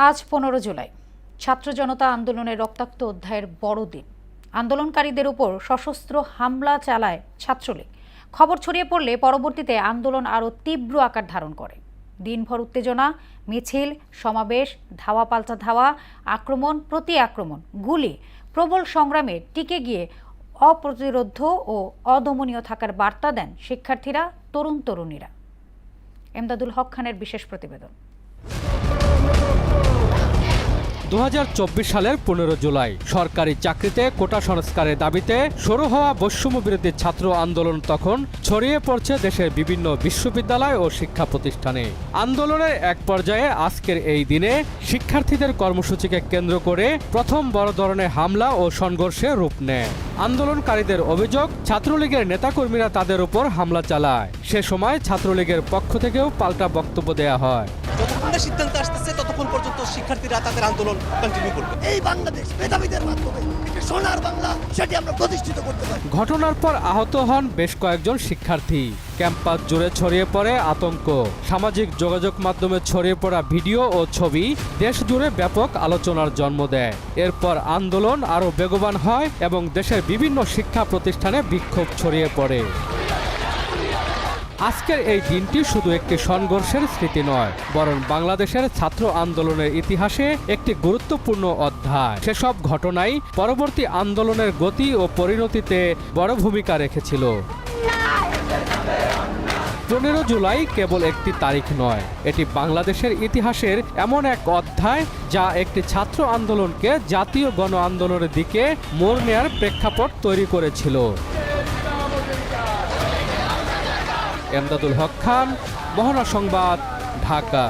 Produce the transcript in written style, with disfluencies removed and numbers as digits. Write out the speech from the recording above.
আজ 15 জুলাই ছাত্র জনতা আন্দোলনের রক্তাক্ত অধ্যায়ের বড় দিন। আন্দোলনকারীদের উপর সশস্ত্র হামলা চালায় ছাত্রলীগ। খবর ছড়িয়ে পড়লে পরবর্তীতে আন্দোলন আরও তীব্র আকার ধারণ করে। দিনভর উত্তেজনা, মিছিল, সমাবেশ, ধাওয়া পাল্টা ধাওয়া, আক্রমণ প্রতি আক্রমণ, গুলি, প্রবল সংগ্রামে টিকে গিয়ে অপ্রতিরোধ্য ও অদমনীয় থাকার বার্তা দেন শিক্ষার্থীরা, তরুণীরা। এমদাদুল হক খানের বিশেষ প্রতিবেদন। 2024 সালের 15 জুলাই সরকারি চাকরিতে কোটা সংস্কারের দাবিতে শুরু হওয়া বৈষম্য বিরোধী ছাত্র আন্দোলন তখন ছড়িয়ে পড়ছে দেশের বিভিন্ন বিশ্ববিদ্যালয় ও শিক্ষা প্রতিষ্ঠানে। আন্দোলনের এক পর্যায়ে আজকের এই দিনে শিক্ষার্থীদের কর্মসূচিকে কেন্দ্র করে প্রথম বড় ধরনের হামলা ও সংঘর্ষে রূপ নেয়। আন্দোলনকারীদের অভিযোগ, ছাত্রলীগের নেতাকর্মীরা তাদের উপর হামলা চালায়। সে সময় ছাত্রলীগের পক্ষ থেকেও পাল্টা বক্তব্য দেয়া হয়। যতক্ষণ না সিদ্ধান্ত আসতেছে ততক্ষণ পর্যন্ত শিক্ষার্থীরা তাদের আন্দোলন কন্টিনিউ করবে। এই বাংলাদেশ মেধাবীদের মাধ্যমে সোনার বাংলা সেটি আমরা প্রতিষ্ঠিত করতে পারি। ঘটনার পর আহত হন বেশ কয়েকজন শিক্ষার্থী। ক্যাম্পাস জুড়ে ছড়িয়ে পড়ে আতঙ্ক। সামাজিক যোগাযোগ মাধ্যমে ছড়িয়ে পড়া ভিডিও ও ছবি দেশ জুড়ে ব্যাপক আলোচনার জন্ম দেয়। এরপর আন্দোলন আরও বেগবান হয় এবং দেশের বিভিন্ন শিক্ষা প্রতিষ্ঠানে বিক্ষোভ ছড়িয়ে পড়ে। আজকের এই দিনটি শুধু একটি সংঘর্ষের স্মৃতি নয়, বরং বাংলাদেশের ছাত্র আন্দোলনের ইতিহাসে একটি গুরুত্বপূর্ণ অধ্যায়। সেসব ঘটনাই পরবর্তী আন্দোলনের গতি ও পরিণতিতে বড় ভূমিকা রেখেছিল। 15 জুলাই কেবল একটি তারিখ নয়, এটি বাংলাদেশের ইতিহাসের এমন এক অধ্যায় যা একটি ছাত্র আন্দোলনকে জাতীয় গণ আন্দোলনের দিকে মোড় নেয়ার প্রেক্ষাপট তৈরি করেছিল। এমদাদুল হক খান, মহনা সংবাদ, ঢাকা।